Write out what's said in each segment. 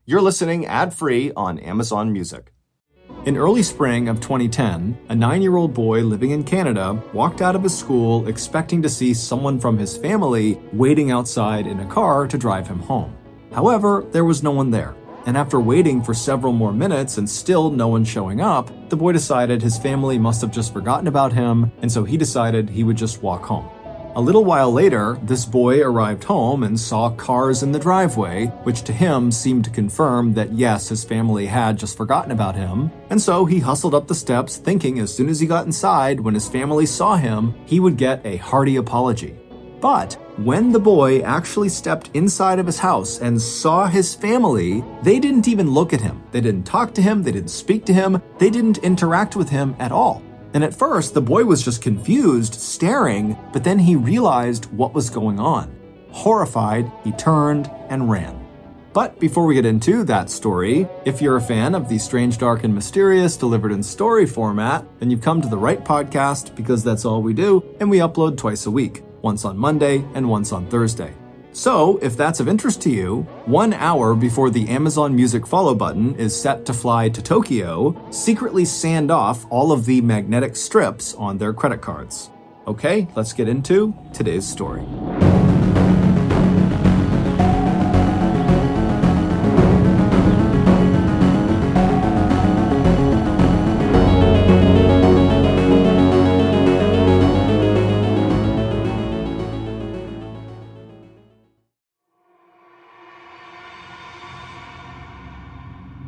You're listening ad-free on Amazon Music. In early spring of 2010, a 9-year-old boy living in Canada walked out of his school expecting to see someone from his family waiting outside in a car to drive him home. However, there was no one there, and after waiting for several more minutes and still no one showing up, the boy decided his family must have just forgotten about him, and so he decided he would just walk home. A little while later, this boy arrived home and saw cars in the driveway, which to him seemed to confirm that yes, his family had just forgotten about him, and so he hustled up the steps thinking as soon as he got inside, when his family saw him, he would get a hearty apology. But when the boy actually stepped inside of his house and saw his family, they didn't even look at him. They didn't talk to him, they didn't speak to him, they didn't interact with him at all. And at first, the boy was just confused, staring, but then he realized what was going on. Horrified, he turned and ran. But before we get into that story, if you're a fan of the strange, dark, and mysterious delivered in story format, then you've come to the right podcast because that's all we do, and we upload twice a week, once on Monday and once on Thursday. So, if that's of interest to you, 1 hour before the Amazon Music follow button is set to fly to Tokyo, secretly sand off all of the magnetic strips on their credit cards. Okay, let's get into today's story.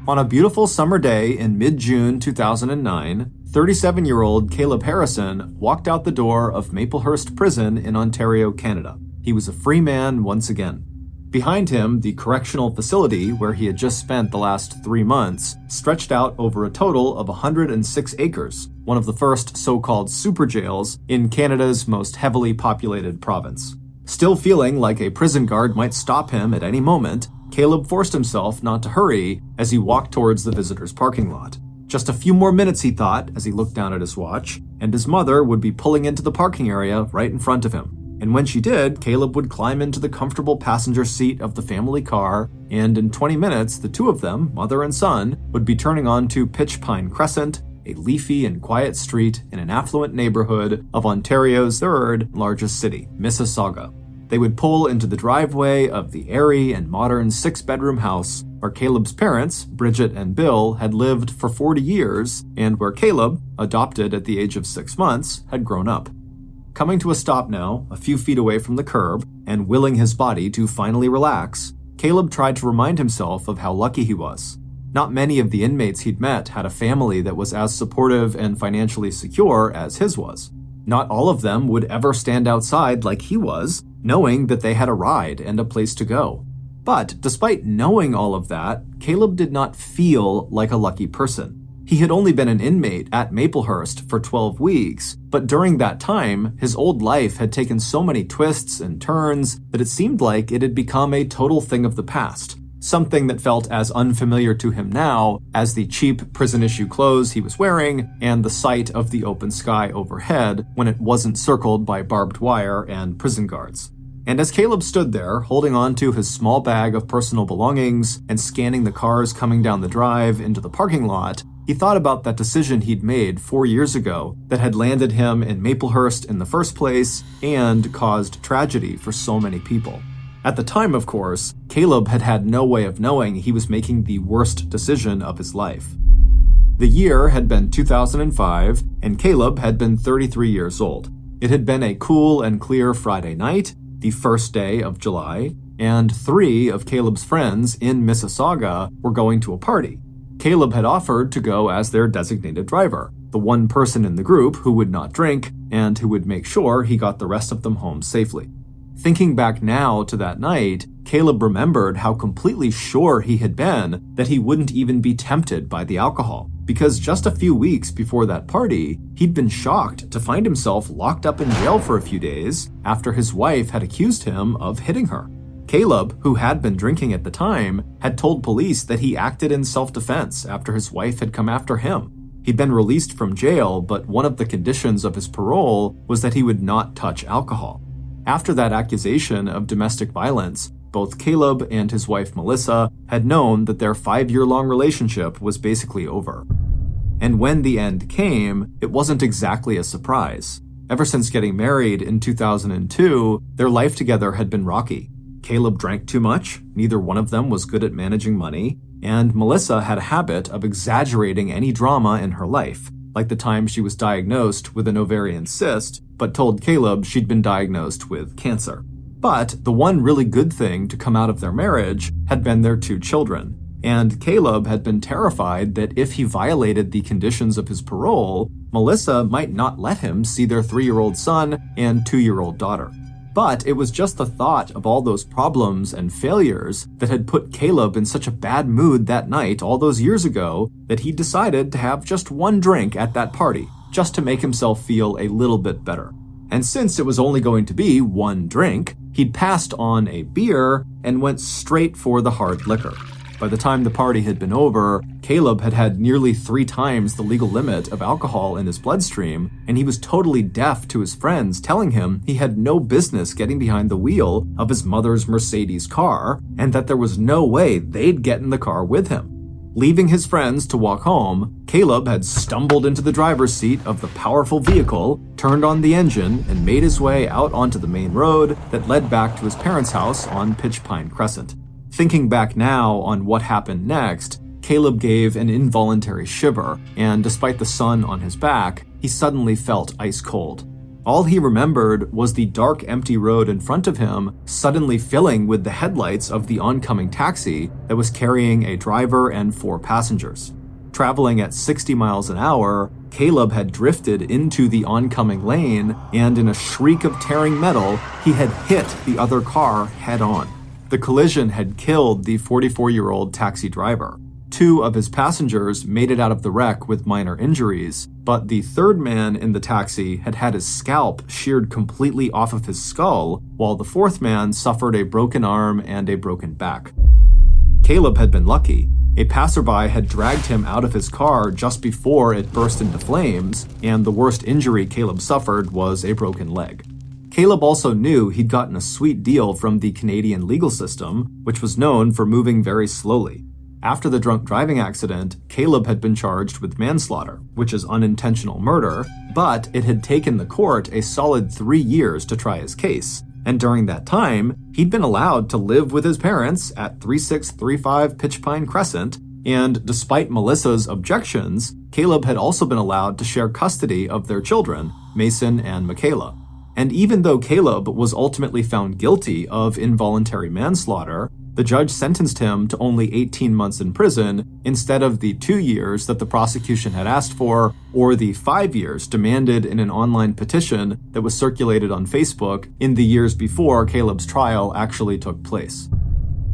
On a beautiful summer day in mid-June 2009, 37-year-old Caleb Harrison walked out the door of Maplehurst Prison in Ontario, Canada. He was a free man once again. Behind him, the correctional facility where he had just spent the last 3 months stretched out over a total of 106 acres, one of the first so-called super jails in Canada's most heavily populated province. Still feeling like a prison guard might stop him at any moment, Caleb forced himself not to hurry as he walked towards the visitor's parking lot. Just a few more minutes, he thought, as he looked down at his watch, and his mother would be pulling into the parking area right in front of him. And when she did, Caleb would climb into the comfortable passenger seat of the family car, and in 20 minutes, the two of them, mother and son, would be turning onto Pitch Pine Crescent, a leafy and quiet street in an affluent neighborhood of Ontario's third largest city, Mississauga. They would pull into the driveway of the airy and modern 6-bedroom house where Caleb's parents, Bridget and Bill, had lived for 40 years and where Caleb, adopted at the age of 6 months, had grown up. Coming to a stop now, a few feet away from the curb, and willing his body to finally relax, Caleb tried to remind himself of how lucky he was. Not many of the inmates he'd met had a family that was as supportive and financially secure as his was. Not all of them would ever stand outside like he was, knowing that they had a ride and a place to go. But despite knowing all of that, Caleb did not feel like a lucky person. He had only been an inmate at Maplehurst for 12 weeks, but during that time, his old life had taken so many twists and turns that it seemed like it had become a total thing of the past. Something that felt as unfamiliar to him now as the cheap prison-issue clothes he was wearing and the sight of the open sky overhead when it wasn't circled by barbed wire and prison guards. And as Caleb stood there, holding on to his small bag of personal belongings and scanning the cars coming down the drive into the parking lot, he thought about that decision he'd made 4 years ago that had landed him in Maplehurst in the first place and caused tragedy for so many people. At the time, of course, Caleb had had no way of knowing he was making the worst decision of his life. The year had been 2005, and Caleb had been 33 years old. It had been a cool and clear Friday night, the first day of July, and 3 of Caleb's friends in Mississauga were going to a party. Caleb had offered to go as their designated driver, the one person in the group who would not drink and who would make sure he got the rest of them home safely. Thinking back now to that night, Caleb remembered how completely sure he had been that he wouldn't even be tempted by the alcohol, because just a few weeks before that party, he'd been shocked to find himself locked up in jail for a few days after his wife had accused him of hitting her. Caleb, who had been drinking at the time, had told police that he acted in self-defense after his wife had come after him. He'd been released from jail, but one of the conditions of his parole was that he would not touch alcohol. After that accusation of domestic violence, both Caleb and his wife Melissa had known that their 5-year-long relationship was basically over. And when the end came, it wasn't exactly a surprise. Ever since getting married in 2002, their life together had been rocky. Caleb drank too much, neither one of them was good at managing money, and Melissa had a habit of exaggerating any drama in her life, like the time she was diagnosed with an ovarian cyst, but told Caleb she'd been diagnosed with cancer. But the one really good thing to come out of their marriage had been their 2 children, and Caleb had been terrified that if he violated the conditions of his parole, Melissa might not let him see their 3-year-old son and 2-year-old daughter. But it was just the thought of all those problems and failures that had put Caleb in such a bad mood that night all those years ago that he decided to have just one drink at that party, just to make himself feel a little bit better. And since it was only going to be one drink, he'd passed on a beer and went straight for the hard liquor. By the time the party had been over, Caleb had had nearly 3 times the legal limit of alcohol in his bloodstream, and he was totally deaf to his friends telling him he had no business getting behind the wheel of his mother's Mercedes car, and that there was no way they'd get in the car with him. Leaving his friends to walk home, Caleb had stumbled into the driver's seat of the powerful vehicle, turned on the engine, and made his way out onto the main road that led back to his parents' house on Pitch Pine Crescent. Thinking back now on what happened next, Caleb gave an involuntary shiver, and despite the sun on his back, he suddenly felt ice cold. All he remembered was the dark, empty road in front of him suddenly filling with the headlights of the oncoming taxi that was carrying a driver and 4 passengers. Traveling at 60 miles an hour, Caleb had drifted into the oncoming lane, and in a shriek of tearing metal, he had hit the other car head-on. The collision had killed the 44-year-old taxi driver. 2 of his passengers made it out of the wreck with minor injuries, but the 3rd man in the taxi had had his scalp sheared completely off of his skull, while the 4th man suffered a broken arm and a broken back. Caleb had been lucky. A passerby had dragged him out of his car just before it burst into flames, and the worst injury Caleb suffered was a broken leg. Caleb also knew he'd gotten a sweet deal from the Canadian legal system, which was known for moving very slowly. After the drunk driving accident, Caleb had been charged with manslaughter, which is unintentional murder, but it had taken the court a solid 3 years to try his case. And during that time, he'd been allowed to live with his parents at 3635 Pitch Pine Crescent, and despite Melissa's objections, Caleb had also been allowed to share custody of their children, Mason and Michaela. And even though Caleb was ultimately found guilty of involuntary manslaughter, the judge sentenced him to only 18 months in prison instead of the 2 years that the prosecution had asked for, or the 5 years demanded in an online petition that was circulated on Facebook in the years before Caleb's trial actually took place.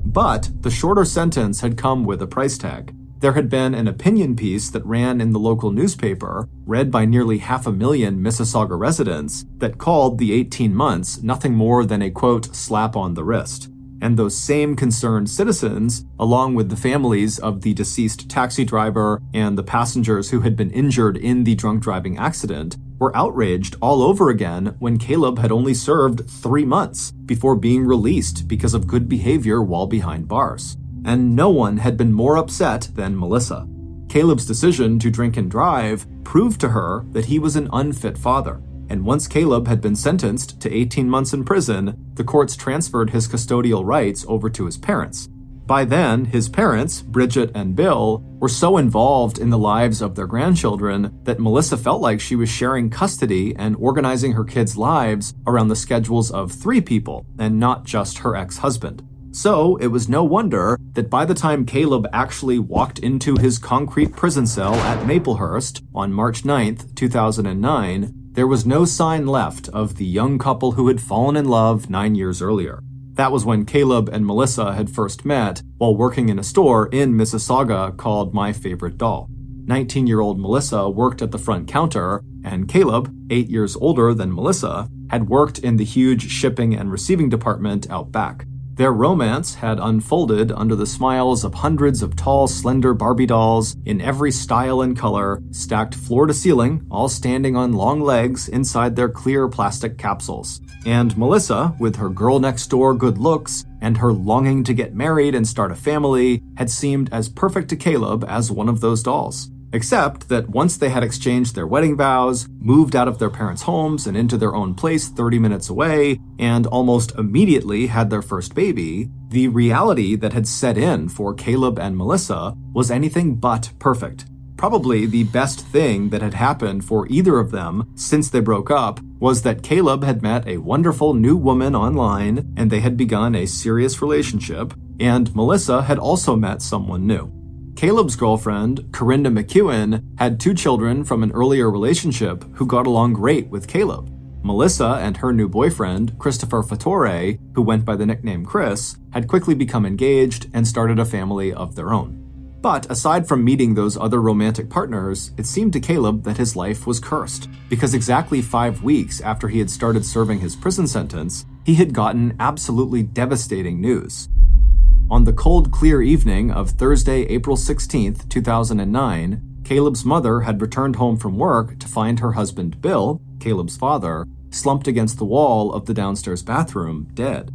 But the shorter sentence had come with a price tag. There had been an opinion piece that ran in the local newspaper, read by nearly 500,000 Mississauga residents, that called the 18 months nothing more than a, quote, slap on the wrist. And those same concerned citizens, along with the families of the deceased taxi driver and the passengers who had been injured in the drunk driving accident, were outraged all over again when Caleb had only served 3 months before being released because of good behavior while behind bars. And no one had been more upset than Melissa. Caleb's decision to drink and drive proved to her that he was an unfit father. And once Caleb had been sentenced to 18 months in prison, the courts transferred his custodial rights over to his parents. By then, his parents, Bridget and Bill, were so involved in the lives of their grandchildren that Melissa felt like she was sharing custody and organizing her kids' lives around the schedules of 3 people, and not just her ex-husband. So it was no wonder that by the time Caleb actually walked into his concrete prison cell at Maplehurst on March 9th, 2009, there was no sign left of the young couple who had fallen in love 9 years earlier. That was when Caleb and Melissa had first met while working in a store in Mississauga called My Favorite Doll. 19-year-old Melissa worked at the front counter, and Caleb, 8 years older than Melissa, had worked in the huge shipping and receiving department out back. Their romance had unfolded under the smiles of hundreds of tall, slender Barbie dolls in every style and color, stacked floor to ceiling, all standing on long legs inside their clear plastic capsules. And Melissa, with her girl-next-door good looks, and her longing to get married and start a family had seemed as perfect to Caleb as one of those dolls. Except that once they had exchanged their wedding vows, moved out of their parents' homes and into their own place 30 minutes away, and almost immediately had their first baby, the reality that had set in for Caleb and Melissa was anything but perfect. Probably the best thing that had happened for either of them since they broke up was that Caleb had met a wonderful new woman online and they had begun a serious relationship, and Melissa had also met someone new. Caleb's girlfriend, Corinda McEwen, had 2 children from an earlier relationship who got along great with Caleb. Melissa and her new boyfriend, Christopher Fattore, who went by the nickname Chris, had quickly become engaged and started a family of their own. But aside from meeting those other romantic partners, it seemed to Caleb that his life was cursed, because exactly 5 weeks after he had started serving his prison sentence, he had gotten absolutely devastating news. On the cold, clear evening of Thursday, April 16, 2009, Caleb's mother had returned home from work to find her husband Bill, Caleb's father, slumped against the wall of the downstairs bathroom, dead.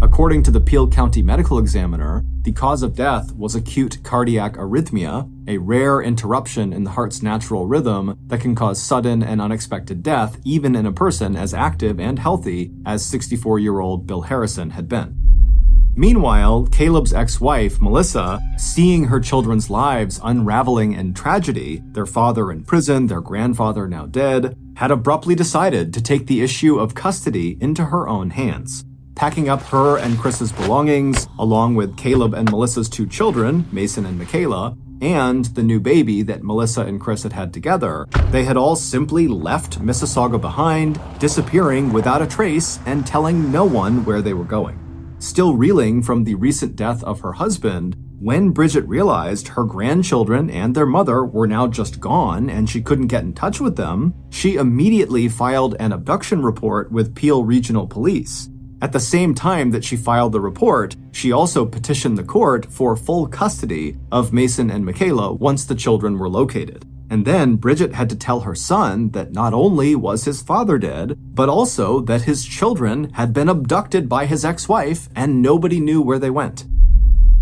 According to the Peel County Medical Examiner, the cause of death was acute cardiac arrhythmia, a rare interruption in the heart's natural rhythm that can cause sudden and unexpected death even in a person as active and healthy as 64-year-old Bill Harrison had been. Meanwhile, Caleb's ex-wife, Melissa, seeing her children's lives unraveling in tragedy, their father in prison, their grandfather now dead, had abruptly decided to take the issue of custody into her own hands. Packing up her and Chris's belongings, along with Caleb and Melissa's 2 children, Mason and Michaela, and the new baby that Melissa and Chris had had together, they had all simply left Mississauga behind, disappearing without a trace and telling no one where they were going. Still reeling from the recent death of her husband, when Bridget realized her grandchildren and their mother were now just gone and she couldn't get in touch with them, she immediately filed an abduction report with Peel Regional Police. At the same time that she filed the report, she also petitioned the court for full custody of Mason and Michaela once the children were located. And then Bridget had to tell her son that not only was his father dead, but also that his children had been abducted by his ex-wife and nobody knew where they went.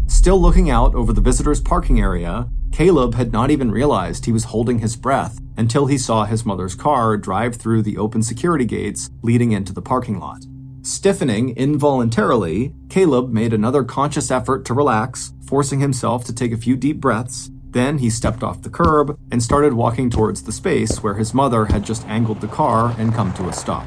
Still looking out over the visitors' parking area, Caleb had not even realized he was holding his breath until he saw his mother's car drive through the open security gates leading into the parking lot. Stiffening involuntarily, Caleb made another conscious effort to relax, forcing himself to take a few deep breaths. Then he stepped off the curb and started walking towards the space where his mother had just angled the car and come to a stop.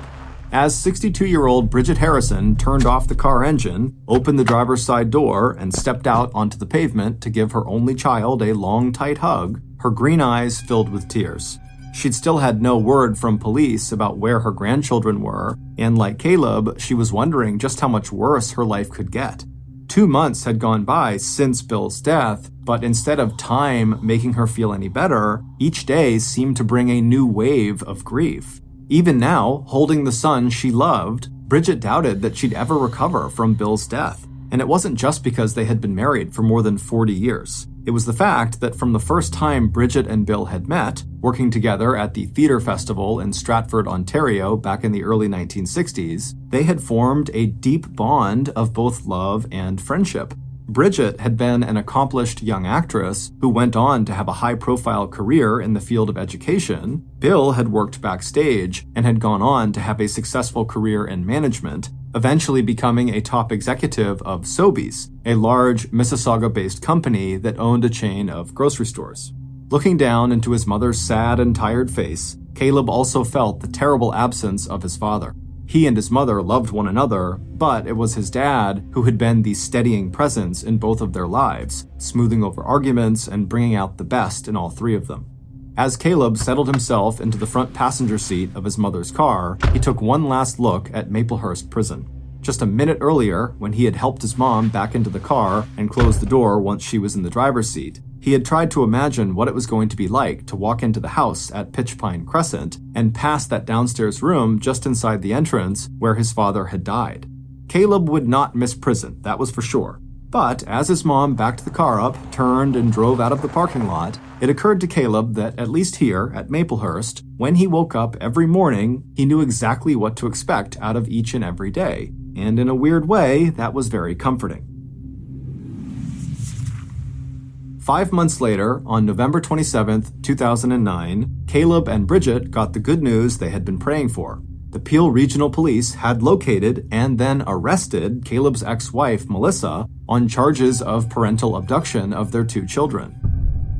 As 62-year-old Bridget Harrison turned off the car engine, opened the driver's side door, and stepped out onto the pavement to give her only child a long, tight hug, her green eyes filled with tears. She'd still had no word from police about where her grandchildren were, and like Caleb, she was wondering just how much worse her life could get. 2 months had gone by since Bill's death, but instead of time making her feel any better, each day seemed to bring a new wave of grief. Even now, holding the son she loved, Bridget doubted that she'd ever recover from Bill's death. And it wasn't just because they had been married for more than 40 years. It was the fact that from the first time Bridget and Bill had met, working together at the theater festival in Stratford, Ontario back in the early 1960s, they had formed a deep bond of both love and friendship. Bridget had been an accomplished young actress who went on to have a high-profile career in the field of education. Bill had worked backstage and had gone on to have a successful career in management, eventually becoming a top executive of Sobeys, a large Mississauga-based company that owned a chain of grocery stores. Looking down into his mother's sad and tired face, Caleb also felt the terrible absence of his father. He and his mother loved one another, but it was his dad who had been the steadying presence in both of their lives, smoothing over arguments and bringing out the best in all 3 of them. As Caleb settled himself into the front passenger seat of his mother's car, he took one last look at Maplehurst Prison. Just a minute earlier, when he had helped his mom back into the car and closed the door once she was in the driver's seat, he had tried to imagine what it was going to be like to walk into the house at Pitchpine Crescent and pass that downstairs room just inside the entrance where his father had died. Caleb would not miss prison, that was for sure. But as his mom backed the car up, turned, and drove out of the parking lot, it occurred to Caleb that at least here at Maplehurst, when he woke up every morning, he knew exactly what to expect out of each and every day. and in a weird way, that was very comforting. 5 months later, on November 27, 2009, Caleb and Bridget got the good news they had been praying for. The Peel Regional Police had located and then arrested Caleb's ex-wife, Melissa, on charges of parental abduction of their 2 children.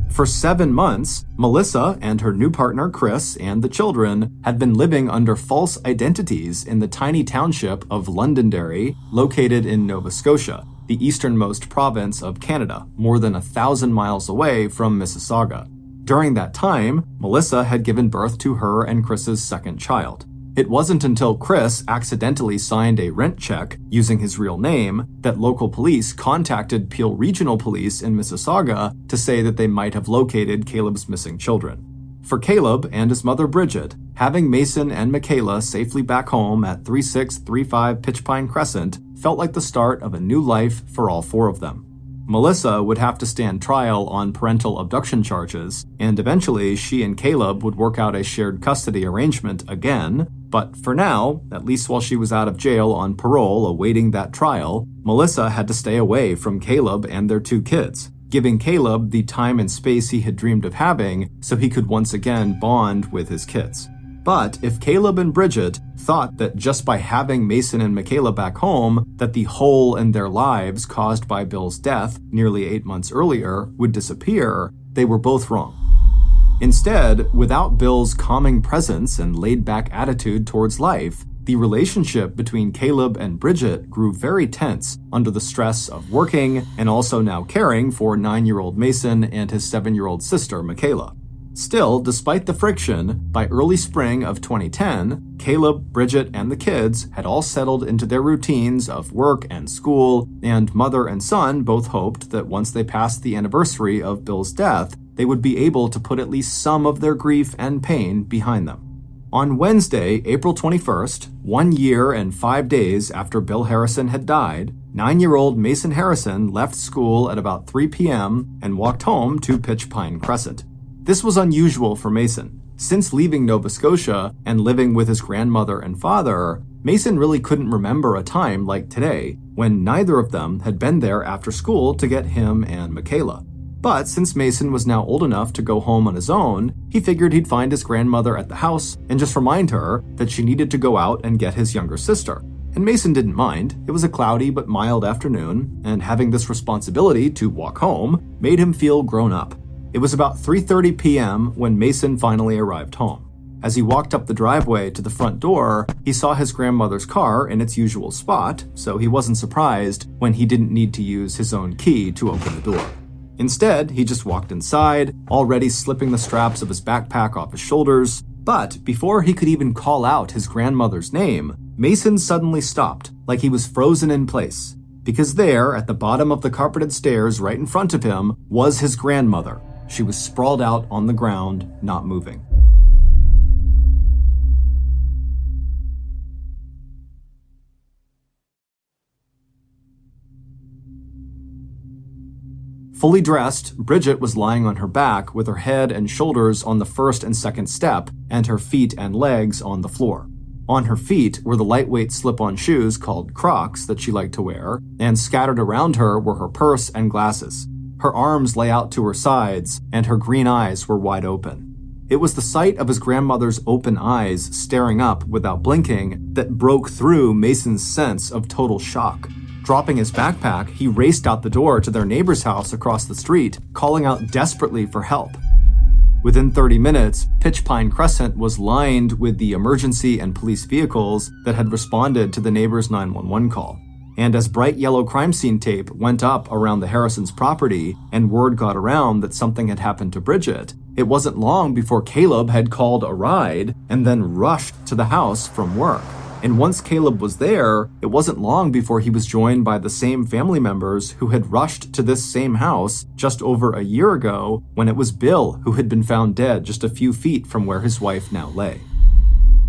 For 7 months, Melissa and her new partner, Chris, and the children had been living under false identities in the tiny township of Londonderry, located in Nova Scotia, the easternmost province of Canada, more than 1,000 miles away from Mississauga. During that time, Melissa had given birth to her and Chris's second child. It wasn't until Chris accidentally signed a rent check using his real name that local police contacted Peel Regional Police in Mississauga to say that they might have located Caleb's missing children. For Caleb and his mother Bridget, having Mason and Michaela safely back home at 3635 Pitchpine Crescent felt like the start of a new life for all 4 of them. Melissa would have to stand trial on parental abduction charges, and eventually she and Caleb would work out a shared custody arrangement again, but for now, at least while she was out of jail on parole awaiting that trial, Melissa had to stay away from Caleb and their 2 kids, giving Caleb the time and space he had dreamed of having so he could once again bond with his kids. But if Caleb and Bridget thought that just by having Mason and Michaela back home, that the hole in their lives caused by Bill's death nearly 8 months earlier would disappear, they were both wrong. Instead, without Bill's calming presence and laid-back attitude towards life, the relationship between Caleb and Bridget grew very tense under the stress of working and also now caring for 9-year-old Mason and his 7-year-old sister, Michaela. Still, despite the friction, by early spring of 2010, Caleb, Bridget, and the kids had all settled into their routines of work and school, and mother and son both hoped that once they passed the anniversary of Bill's death, they would be able to put at least some of their grief and pain behind them. On Wednesday, April 21st, 1 year and 5 days after Bill Harrison had died, 9-year-old Mason Harrison left school at about 3 p.m. and walked home to Pitchpine Crescent. This was unusual for Mason. Since leaving Nova Scotia and living with his grandmother and father, Mason really couldn't remember a time like today when neither of them had been there after school to get him and Michaela. But since Mason was now old enough to go home on his own, he figured he'd find his grandmother at the house and just remind her that she needed to go out and get his younger sister. And Mason didn't mind. It was a cloudy but mild afternoon, and having this responsibility to walk home made him feel grown up. It was about 3:30 p.m. when Mason finally arrived home. As he walked up the driveway to the front door, he saw his grandmother's car in its usual spot, so he wasn't surprised when he didn't need to use his own key to open the door. Instead, he just walked inside, already slipping the straps of his backpack off his shoulders. But before he could even call out his grandmother's name, Mason suddenly stopped, like he was frozen in place. Because there, at the bottom of the carpeted stairs right in front of him, was his grandmother. She was sprawled out on the ground, not moving. Fully dressed, Bridget was lying on her back with her head and shoulders on the first and second step and her feet and legs on the floor. On her feet were the lightweight slip-on shoes called Crocs that she liked to wear, and scattered around her were her purse and glasses. Her arms lay out to her sides, and her green eyes were wide open. It was the sight of his grandmother's open eyes staring up without blinking that broke through Mason's sense of total shock. Dropping his backpack, he raced out the door to their neighbor's house across the street, calling out desperately for help. Within 30 minutes, Pitchpine Crescent was lined with the emergency and police vehicles that had responded to the neighbor's 911 call. And as bright yellow crime scene tape went up around the Harrisons' property and word got around that something had happened to Bridget, it wasn't long before Caleb had called a ride and then rushed to the house from work. And once Caleb was there, it wasn't long before he was joined by the same family members who had rushed to this same house just over a year ago when it was Bill who had been found dead just a few feet from where his wife now lay.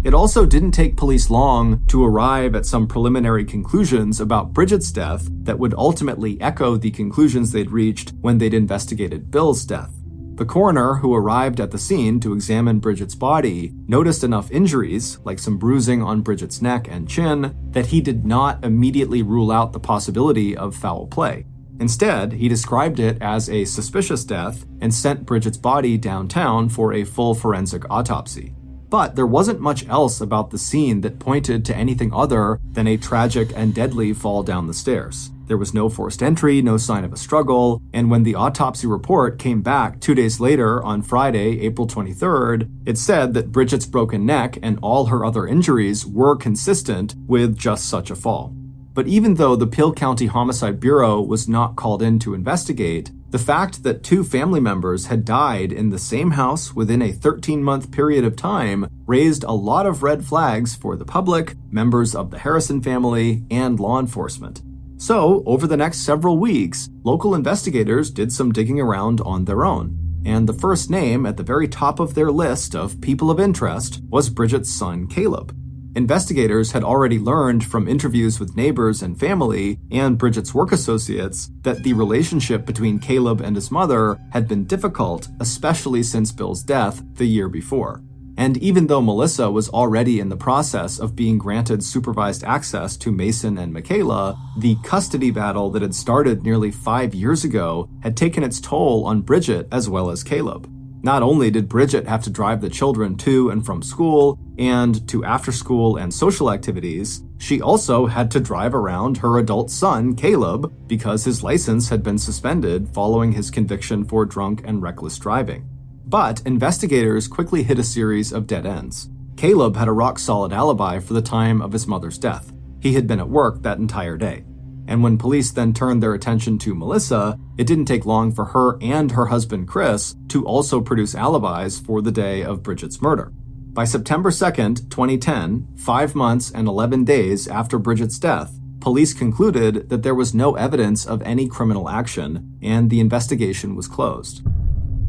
It also didn't take police long to arrive at some preliminary conclusions about Bridget's death that would ultimately echo the conclusions they'd reached when they'd investigated Bill's death. The coroner, who arrived at the scene to examine Bridget's body, noticed enough injuries, like some bruising on Bridget's neck and chin, that he did not immediately rule out the possibility of foul play. Instead, he described it as a suspicious death and sent Bridget's body downtown for a full forensic autopsy. But there wasn't much else about the scene that pointed to anything other than a tragic and deadly fall down the stairs. There was no forced entry, no sign of a struggle, and when the autopsy report came back 2 days later on Friday, April 23rd, it said that Bridget's broken neck and all her other injuries were consistent with just such a fall. But even though the Peel County Homicide Bureau was not called in to investigate, the fact that 2 family members had died in the same house within a 13-month period of time raised a lot of red flags for the public, members of the Harrison family, and law enforcement. So, over the next several weeks, local investigators did some digging around on their own. And the first name at the very top of their list of people of interest was Bridget's son, Caleb. Investigators had already learned from interviews with neighbors and family and Bridget's work associates that the relationship between Caleb and his mother had been difficult, especially since Bill's death the year before. And even though Melissa was already in the process of being granted supervised access to Mason and Michaela, the custody battle that had started nearly 5 years ago had taken its toll on Bridget as well as Caleb. Not only did Bridget have to drive the children to and from school and to after-school and social activities, she also had to drive around her adult son, Caleb, because his license had been suspended following his conviction for drunk and reckless driving. But investigators quickly hit a series of dead ends. Caleb had a rock-solid alibi for the time of his mother's death. He had been at work that entire day. And when police then turned their attention to Melissa, it didn't take long for her and her husband Chris to also produce alibis for the day of Bridget's murder. By September 2nd, 2010, 5 months and 11 days after Bridget's death, police concluded that there was no evidence of any criminal action, and the investigation was closed.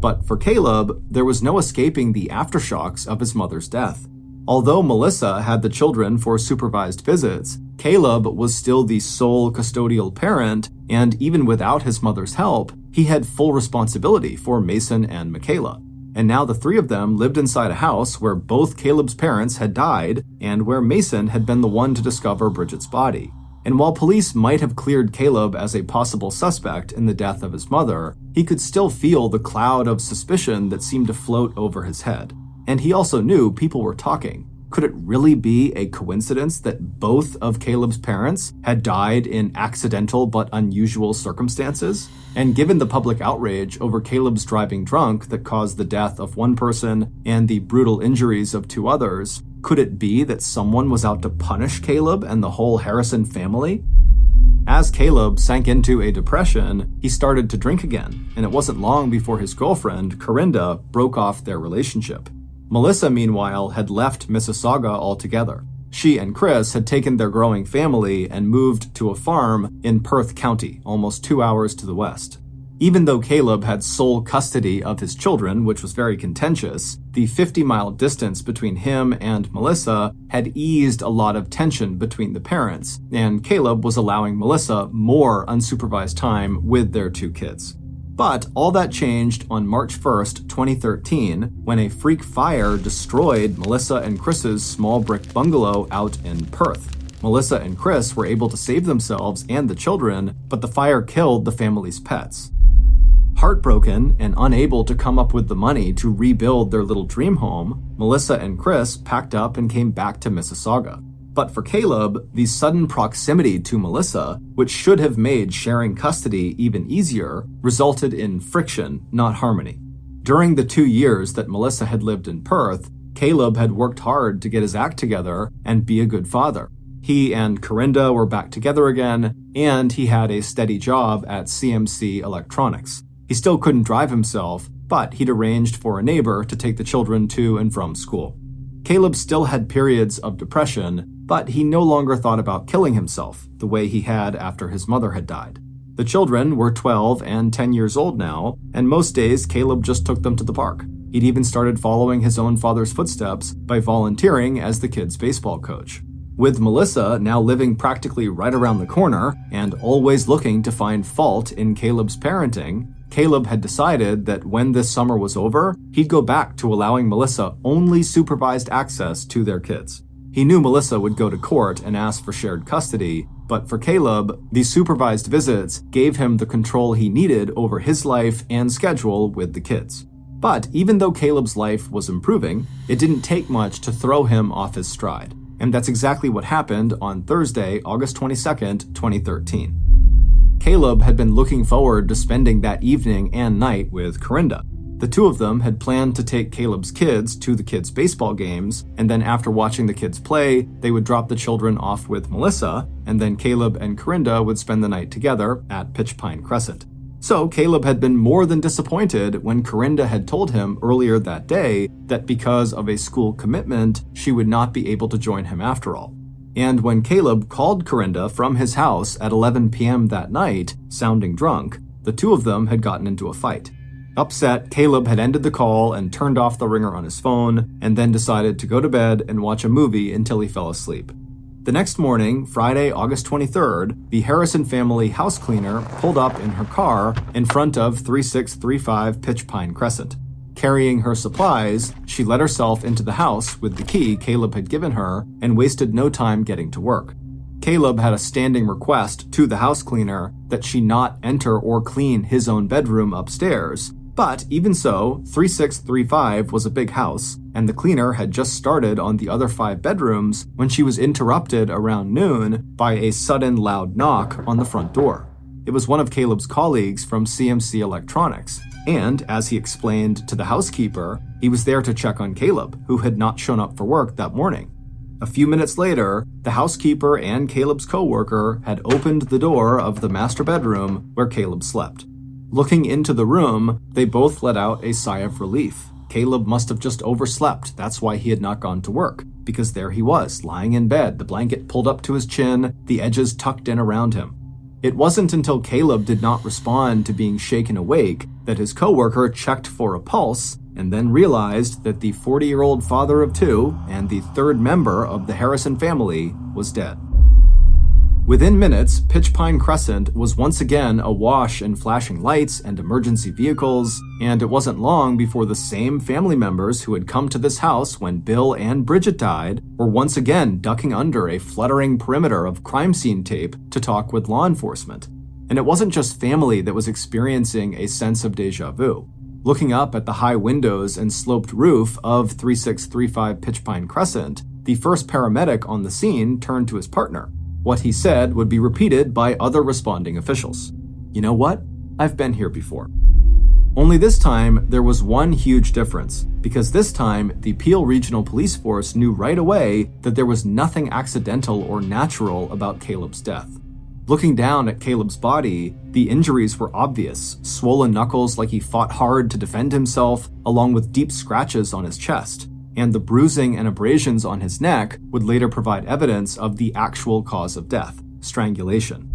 But for Caleb, there was no escaping the aftershocks of his mother's death. Although Melissa had the children for supervised visits, Caleb was still the sole custodial parent, and even without his mother's help, he had full responsibility for Mason and Michaela. And now the 3 of them lived inside a house where both Caleb's parents had died, and where Mason had been the one to discover Bridget's body. And while police might have cleared Caleb as a possible suspect in the death of his mother, he could still feel the cloud of suspicion that seemed to float over his head. And he also knew people were talking. Could it really be a coincidence that both of Caleb's parents had died in accidental but unusual circumstances? And given the public outrage over Caleb's driving drunk that caused the death of one person and the brutal injuries of 2 others, could it be that someone was out to punish Caleb and the whole Harrison family? As Caleb sank into a depression, he started to drink again, and it wasn't long before his girlfriend, Corinda, broke off their relationship. Melissa, meanwhile, had left Mississauga altogether. She and Chris had taken their growing family and moved to a farm in Perth County, almost 2 hours to the west. Even though Caleb had sole custody of his children, which was very contentious, the 50-mile distance between him and Melissa had eased a lot of tension between the parents, and Caleb was allowing Melissa more unsupervised time with their 2 kids. But all that changed on March 1st, 2013, when a freak fire destroyed Melissa and Chris's small brick bungalow out in Perth. Melissa and Chris were able to save themselves and the children, but the fire killed the family's pets. Heartbroken and unable to come up with the money to rebuild their little dream home, Melissa and Chris packed up and came back to Mississauga. But for Caleb, the sudden proximity to Melissa, which should have made sharing custody even easier, resulted in friction, not harmony. During the 2 years that Melissa had lived in Perth, Caleb had worked hard to get his act together and be a good father. He and Corinda were back together again, and he had a steady job at CMC Electronics. He still couldn't drive himself, but he'd arranged for a neighbor to take the children to and from school. Caleb still had periods of depression, but he no longer thought about killing himself the way he had after his mother had died. The children were 12 and 10 years old now, and most days Caleb just took them to the park. He'd even started following his own father's footsteps by volunteering as the kids' baseball coach. With Melissa now living practically right around the corner and always looking to find fault in Caleb's parenting, Caleb had decided that when this summer was over, he'd go back to allowing Melissa only supervised access to their kids. He knew Melissa would go to court and ask for shared custody, but for Caleb, these supervised visits gave him the control he needed over his life and schedule with the kids. But even though Caleb's life was improving, it didn't take much to throw him off his stride. And that's exactly what happened on Thursday, August 22nd, 2013. Caleb had been looking forward to spending that evening and night with Corinda. The two of them had planned to take Caleb's kids to the kids' baseball games, and then after watching the kids play, they would drop the children off with Melissa, and then Caleb and Corinda would spend the night together at Pitch Pine Crescent. So Caleb had been more than disappointed when Corinda had told him earlier that day that because of a school commitment, she would not be able to join him after all. And when Caleb called Corinda from his house at 11 p.m. that night, sounding drunk, the two of them had gotten into a fight. Upset, Caleb had ended the call and turned off the ringer on his phone, and then decided to go to bed and watch a movie until he fell asleep. The next morning, Friday, August 23rd, the Harrison family house cleaner pulled up in her car in front of 3635 Pitch Pine Crescent. Carrying her supplies, she let herself into the house with the key Caleb had given her and wasted no time getting to work. Caleb had a standing request to the house cleaner that she not enter or clean his own bedroom upstairs, but even so, 3635 was a big house, and the cleaner had just started on the other 5 bedrooms when she was interrupted around noon by a sudden loud knock on the front door. It was one of Caleb's colleagues from CMC Electronics, and as he explained to the housekeeper, he was there to check on Caleb, who had not shown up for work that morning. A few minutes later, the housekeeper and Caleb's coworker had opened the door of the master bedroom where Caleb slept. Looking into the room, they both let out a sigh of relief. Caleb must have just overslept, that's why he had not gone to work, because there he was, lying in bed, the blanket pulled up to his chin, the edges tucked in around him. It wasn't until Caleb did not respond to being shaken awake that his coworker checked for a pulse and then realized that the 40-year-old father of 2 and the third member of the Harrison family was dead. Within minutes, Pitch Pine Crescent was once again awash in flashing lights and emergency vehicles, and it wasn't long before the same family members who had come to this house when Bill and Bridget died were once again ducking under a fluttering perimeter of crime scene tape to talk with law enforcement. And it wasn't just family that was experiencing a sense of déjà vu. Looking up at the high windows and sloped roof of 3635 Pitch Pine Crescent, the first paramedic on the scene turned to his partner. What he said would be repeated by other responding officials. You know what? I've been here before. Only this time, there was one huge difference, because this time, the Peel Regional Police Force knew right away that there was nothing accidental or natural about Caleb's death. Looking down at Caleb's body, the injuries were obvious, swollen knuckles like he fought hard to defend himself, along with deep scratches on his chest. And the bruising and abrasions on his neck would later provide evidence of the actual cause of death, strangulation.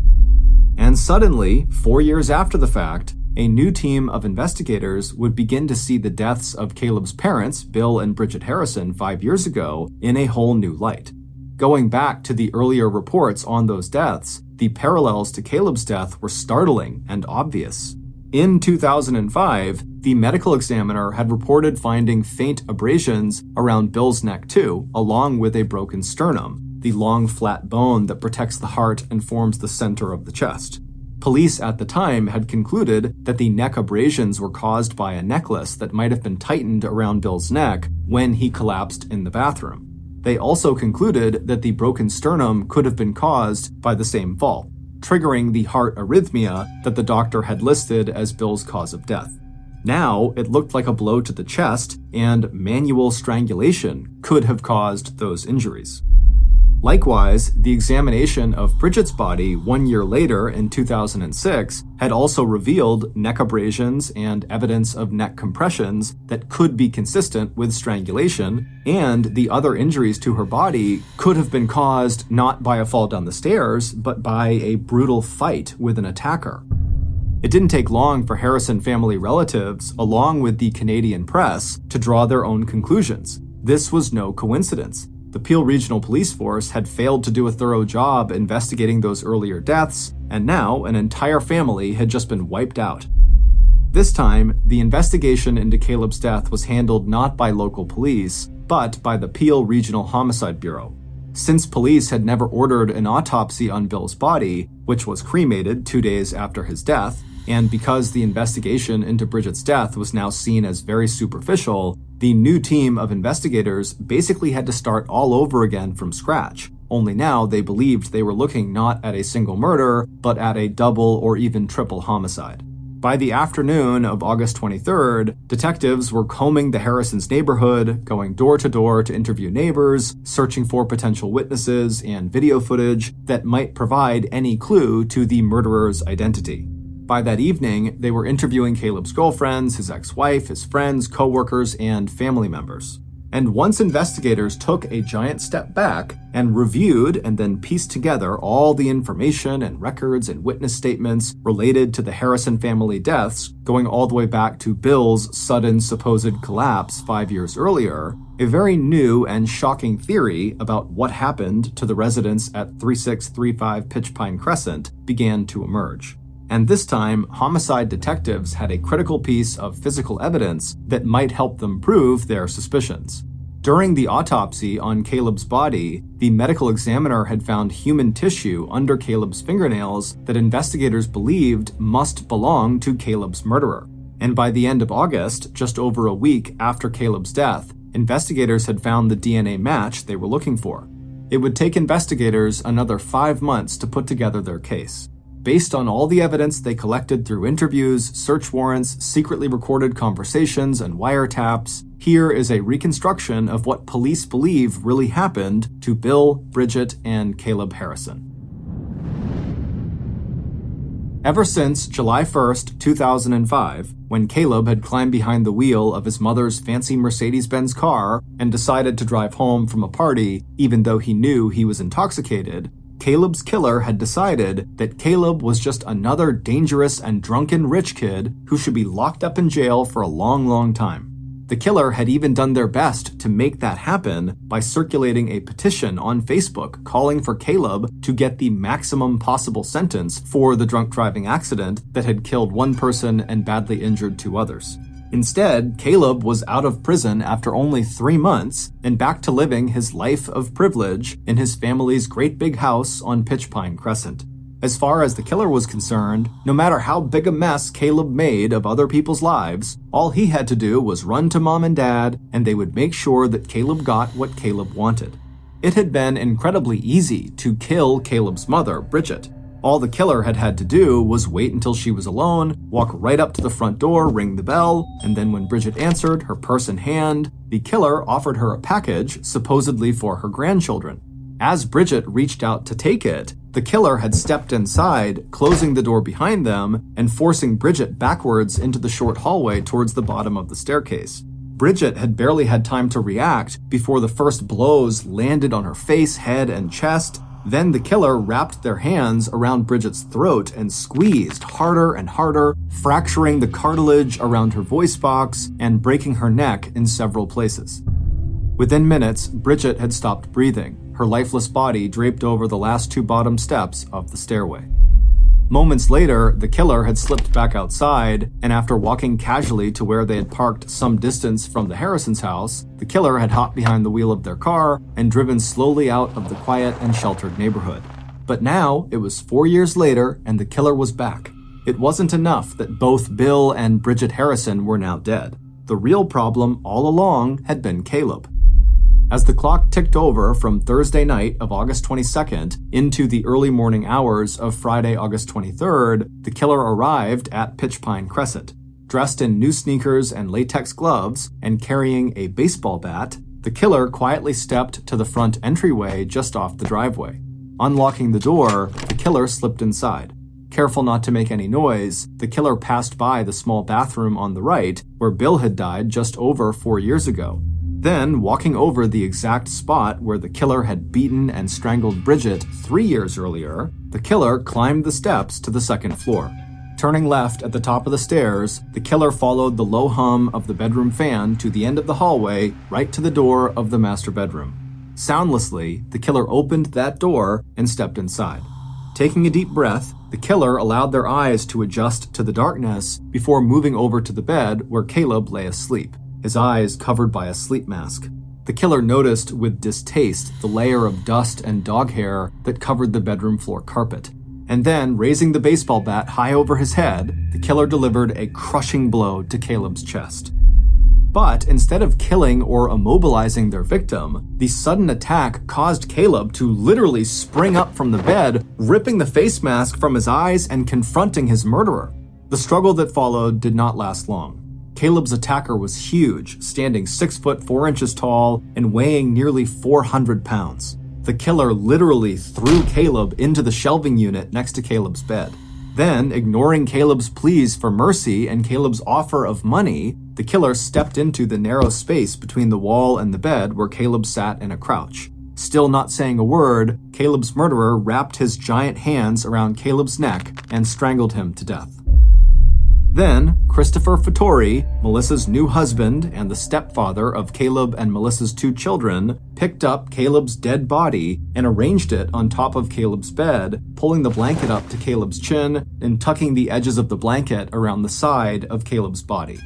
And suddenly, 4 years after the fact, a new team of investigators would begin to see the deaths of Caleb's parents, Bill and Bridget Harrison, 5 years ago, in a whole new light. Going back to the earlier reports on those deaths, the parallels to Caleb's death were startling and obvious. In 2005, the medical examiner had reported finding faint abrasions around Bill's neck too, along with a broken sternum, the long flat bone that protects the heart and forms the center of the chest. Police at the time had concluded that the neck abrasions were caused by a necklace that might have been tightened around Bill's neck when he collapsed in the bathroom. They also concluded that the broken sternum could have been caused by the same fall, triggering the heart arrhythmia that the doctor had listed as Bill's cause of death. Now, it looked like a blow to the chest, and manual strangulation could have caused those injuries. Likewise, the examination of Bridget's body 1 year later in 2006 had also revealed neck abrasions and evidence of neck compressions that could be consistent with strangulation, and the other injuries to her body could have been caused not by a fall down the stairs, but by a brutal fight with an attacker. It didn't take long for Harrison family relatives, along with the Canadian press, to draw their own conclusions. This was no coincidence. The Peel Regional Police Force had failed to do a thorough job investigating those earlier deaths, and now an entire family had just been wiped out. This time, the investigation into Caleb's death was handled not by local police, but by the Peel Regional Homicide Bureau. Since police had never ordered an autopsy on Bill's body, which was cremated 2 days after his death, and because the investigation into Bridget's death was now seen as very superficial, the new team of investigators basically had to start all over again from scratch. Only now they believed they were looking not at a single murder, but at a double or even triple homicide. By the afternoon of August 23rd, detectives were combing the Harrisons' neighborhood, going door to door to interview neighbors, searching for potential witnesses and video footage that might provide any clue to the murderer's identity. By that evening, they were interviewing Caleb's girlfriends, his ex-wife, his friends, co-workers, and family members. And once investigators took a giant step back and reviewed and then pieced together all the information and records and witness statements related to the Harrison family deaths, going all the way back to Bill's sudden supposed collapse 5 years earlier, a very new and shocking theory about what happened to the residents at 3635 Pitch Pine Crescent began to emerge. And this time, homicide detectives had a critical piece of physical evidence that might help them prove their suspicions. During the autopsy on Caleb's body, the medical examiner had found human tissue under Caleb's fingernails that investigators believed must belong to Caleb's murderer. And by the end of August, just over a week after Caleb's death, investigators had found the DNA match they were looking for. It would take investigators another 5 months to put together their case. Based on all the evidence they collected through interviews, search warrants, secretly recorded conversations, and wiretaps, here is a reconstruction of what police believe really happened to Bill, Bridget, and Caleb Harrison. Ever since July 1st, 2005, when Caleb had climbed behind the wheel of his mother's fancy Mercedes-Benz car and decided to drive home from a party even though he knew he was intoxicated, Caleb's killer had decided that Caleb was just another dangerous and drunken rich kid who should be locked up in jail for a long, long time. The killer had even done their best to make that happen by circulating a petition on Facebook calling for Caleb to get the maximum possible sentence for the drunk driving accident that had killed one person and badly injured 2 others. Instead, Caleb was out of prison after only 3 months and back to living his life of privilege in his family's great big house on Pitch Pine Crescent. As far as the killer was concerned, no matter how big a mess Caleb made of other people's lives, all he had to do was run to mom and dad, and they would make sure that Caleb got what Caleb wanted. It had been incredibly easy to kill Caleb's mother, Bridget. All the killer had had to do was wait until she was alone, walk right up to the front door, ring the bell, and then when Bridget answered, her purse in hand, the killer offered her a package, supposedly for her grandchildren. As Bridget reached out to take it, the killer had stepped inside, closing the door behind them and forcing Bridget backwards into the short hallway towards the bottom of the staircase. Bridget had barely had time to react before the first blows landed on her face, head, and chest. Then the killer wrapped their hands around Bridget's throat and squeezed harder and harder, fracturing the cartilage around her voice box and breaking her neck in several places. Within minutes, Bridget had stopped breathing, her lifeless body draped over the last 2 bottom steps of the stairway. Moments later, the killer had slipped back outside, and after walking casually to where they had parked some distance from the Harrisons' house, the killer had hopped behind the wheel of their car and driven slowly out of the quiet and sheltered neighborhood. But now, it was 4 years later, and the killer was back. It wasn't enough that both Bill and Bridget Harrison were now dead. The real problem all along had been Caleb. As the clock ticked over from Thursday night of August 22nd into the early morning hours of Friday, August 23rd, the killer arrived at Pitch Pine Crescent. Dressed in new sneakers and latex gloves and carrying a baseball bat, the killer quietly stepped to the front entryway just off the driveway. Unlocking the door, the killer slipped inside. Careful not to make any noise, the killer passed by the small bathroom on the right where Bill had died just over 4 years ago. Then, walking over the exact spot where the killer had beaten and strangled Bridget 3 years earlier, the killer climbed the steps to the second floor. Turning left at the top of the stairs, the killer followed the low hum of the bedroom fan to the end of the hallway, right to the door of the master bedroom. Soundlessly, the killer opened that door and stepped inside. Taking a deep breath, the killer allowed their eyes to adjust to the darkness before moving over to the bed where Caleb lay asleep, his eyes covered by a sleep mask. The killer noticed with distaste the layer of dust and dog hair that covered the bedroom floor carpet. And then, raising the baseball bat high over his head, the killer delivered a crushing blow to Caleb's chest. But instead of killing or immobilizing their victim, the sudden attack caused Caleb to literally spring up from the bed, ripping the face mask from his eyes and confronting his murderer. The struggle that followed did not last long. Caleb's attacker was huge, standing 6 foot 4 inches tall and weighing nearly 400 pounds. The killer literally threw Caleb into the shelving unit next to Caleb's bed. Then, ignoring Caleb's pleas for mercy and Caleb's offer of money, the killer stepped into the narrow space between the wall and the bed where Caleb sat in a crouch. Still not saying a word, Caleb's murderer wrapped his giant hands around Caleb's neck and strangled him to death. Then, Christopher Fattori, Melissa's new husband and the stepfather of Caleb and Melissa's 2 children, picked up Caleb's dead body and arranged it on top of Caleb's bed, pulling the blanket up to Caleb's chin and tucking the edges of the blanket around the side of Caleb's body.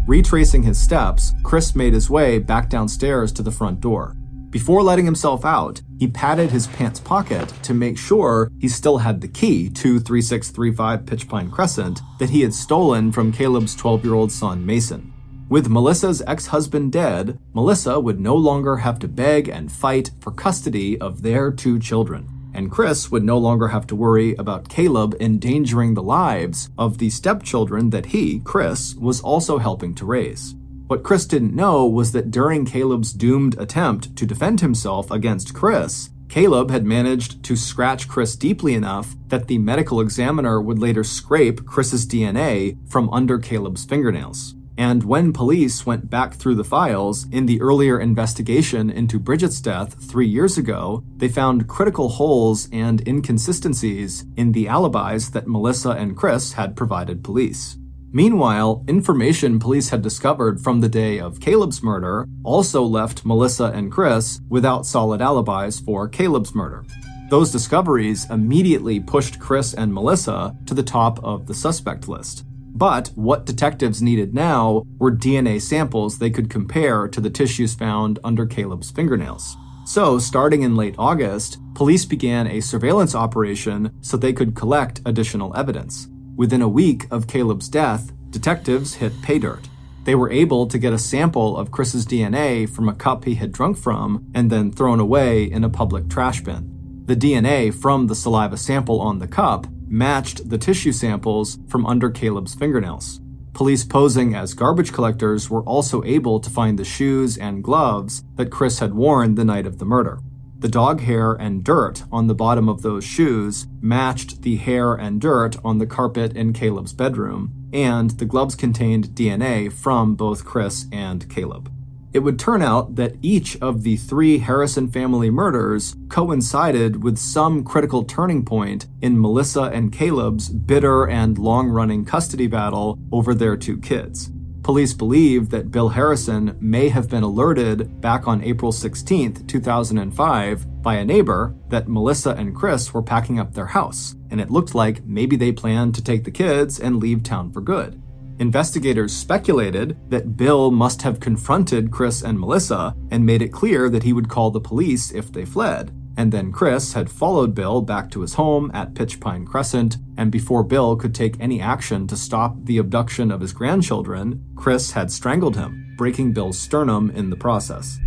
Retracing his steps, Chris made his way back downstairs to the front door. Before letting himself out, he patted his pants pocket to make sure he still had the key to 3635 Pitch Pine Crescent that he had stolen from Caleb's 12-year-old son, Mason. With Melissa's ex-husband dead, Melissa would no longer have to beg and fight for custody of their 2 children. And Chris would no longer have to worry about Caleb endangering the lives of the stepchildren that he, Chris, was also helping to raise. What Chris didn't know was that during Caleb's doomed attempt to defend himself against Chris, Caleb had managed to scratch Chris deeply enough that the medical examiner would later scrape Chris's DNA from under Caleb's fingernails. And when police went back through the files in the earlier investigation into Bridget's death 3 years ago, they found critical holes and inconsistencies in the alibis that Melissa and Chris had provided police. Meanwhile, information police had discovered from the day of Caleb's murder also left Melissa and Chris without solid alibis for Caleb's murder. Those discoveries immediately pushed Chris and Melissa to the top of the suspect list. But what detectives needed now were DNA samples they could compare to the tissues found under Caleb's fingernails. So, starting in late August, police began a surveillance operation so they could collect additional evidence. Within a week of Caleb's death, detectives hit pay dirt. They were able to get a sample of Chris's DNA from a cup he had drunk from and then thrown away in a public trash bin. The DNA from the saliva sample on the cup matched the tissue samples from under Caleb's fingernails. Police posing as garbage collectors were also able to find the shoes and gloves that Chris had worn the night of the murder. The dog hair and dirt on the bottom of those shoes matched the hair and dirt on the carpet in Caleb's bedroom, and the gloves contained DNA from both Chris and Caleb. It would turn out that each of the 3 Harrison family murders coincided with some critical turning point in Melissa and Caleb's bitter and long-running custody battle over their 2 kids. Police believe that Bill Harrison may have been alerted back on April 16, 2005, by a neighbor that Melissa and Chris were packing up their house, and it looked like maybe they planned to take the kids and leave town for good. Investigators speculated that Bill must have confronted Chris and Melissa and made it clear that he would call the police if they fled. And then Chris had followed Bill back to his home at Pitch Pine Crescent, and before Bill could take any action to stop the abduction of his grandchildren, Chris had strangled him, breaking Bill's sternum in the process.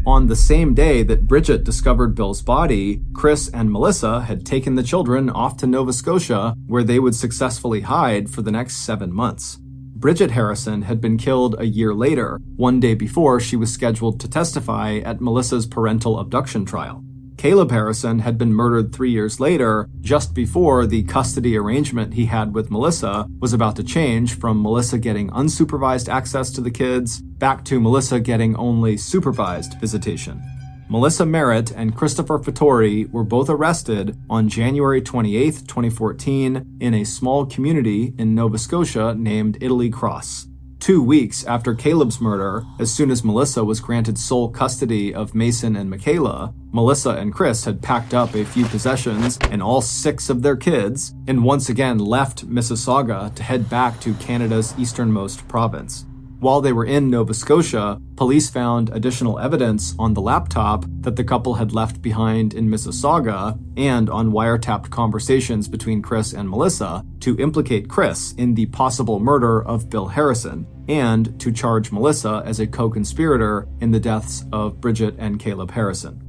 On the same day that Bridget discovered Bill's body, Chris and Melissa had taken the children off to Nova Scotia, where they would successfully hide for the next 7 months. Bridget Harrison had been killed a year later, one day before she was scheduled to testify at Melissa's parental abduction trial. Caleb Harrison had been murdered 3 years later, just before the custody arrangement he had with Melissa was about to change from Melissa getting unsupervised access to the kids back to Melissa getting only supervised visitation. Melissa Merritt and Christopher Fattori were both arrested on January 28, 2014, in a small community in Nova Scotia named Italy Cross. 2 weeks after Caleb's murder, as soon as Melissa was granted sole custody of Mason and Michaela, Melissa and Chris had packed up a few possessions and all 6 of their kids, and once again left Mississauga to head back to Canada's easternmost province. While they were in Nova Scotia, police found additional evidence on the laptop that the couple had left behind in Mississauga and on wiretapped conversations between Chris and Melissa to implicate Chris in the possible murder of Bill Harrison and to charge Melissa as a co-conspirator in the deaths of Bridget and Caleb Harrison.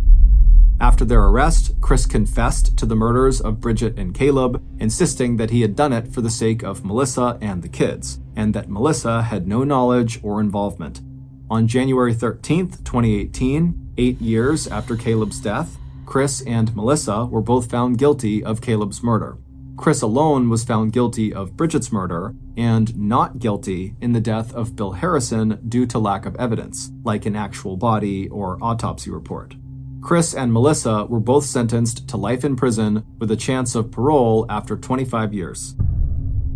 After their arrest, Chris confessed to the murders of Bridget and Caleb, insisting that he had done it for the sake of Melissa and the kids, and that Melissa had no knowledge or involvement. On January 13th, 2018, 8 years after Caleb's death, Chris and Melissa were both found guilty of Caleb's murder. Chris alone was found guilty of Bridget's murder and not guilty in the death of Bill Harrison due to lack of evidence, like an actual body or autopsy report. Chris and Melissa were both sentenced to life in prison with a chance of parole after 25 years.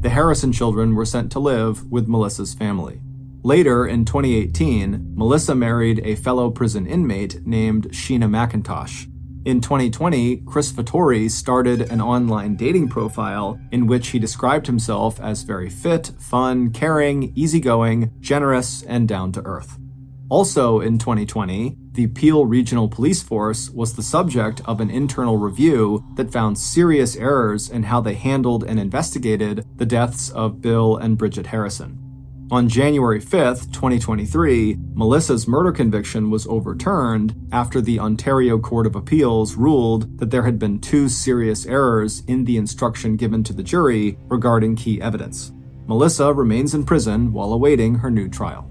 The Harrison children were sent to live with Melissa's family. Later, in 2018, Melissa married a fellow prison inmate named Sheena McIntosh. In 2020, Chris Fattori started an online dating profile in which he described himself as very fit, fun, caring, easygoing, generous, and down-to-earth. Also in 2020, the Peel Regional Police Force was the subject of an internal review that found serious errors in how they handled and investigated the deaths of Bill and Bridget Harrison. On January 5th, 2023, Melissa's murder conviction was overturned after the Ontario Court of Appeals ruled that there had been 2 serious errors in the instruction given to the jury regarding key evidence. Melissa remains in prison while awaiting her new trial.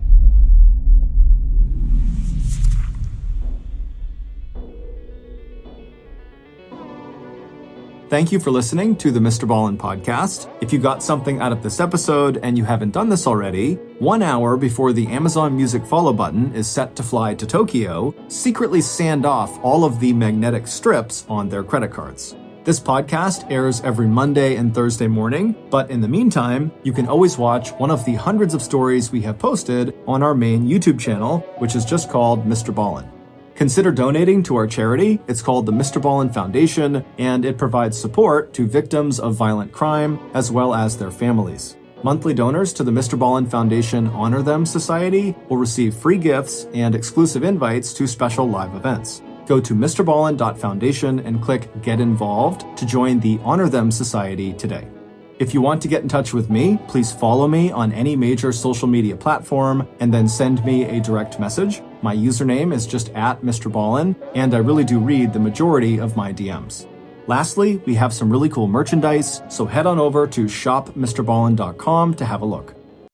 Thank you for listening to the MrBallen podcast. If you got something out of this episode and you haven't done this already, 1 hour before the Amazon Music follow button is set to fly to Tokyo, secretly sand off all of the magnetic strips on their credit cards. This podcast airs every Monday and Thursday morning, but in the meantime, you can always watch one of the hundreds of stories we have posted on our main YouTube channel, which is just called MrBallen. Consider donating to our charity. It's called the MrBallen Foundation, and it provides support to victims of violent crime as well as their families. Monthly donors to the MrBallen Foundation Honor Them Society will receive free gifts and exclusive invites to special live events. Go to mrballen.foundation and click Get Involved to join the Honor Them Society today. If you want to get in touch with me, please follow me on any major social media platform and then send me a direct message. My username is just @MrBallen, and I really do read the majority of my DMs. Lastly, we have some really cool merchandise, so head on over to shopmrballen.com to have a look.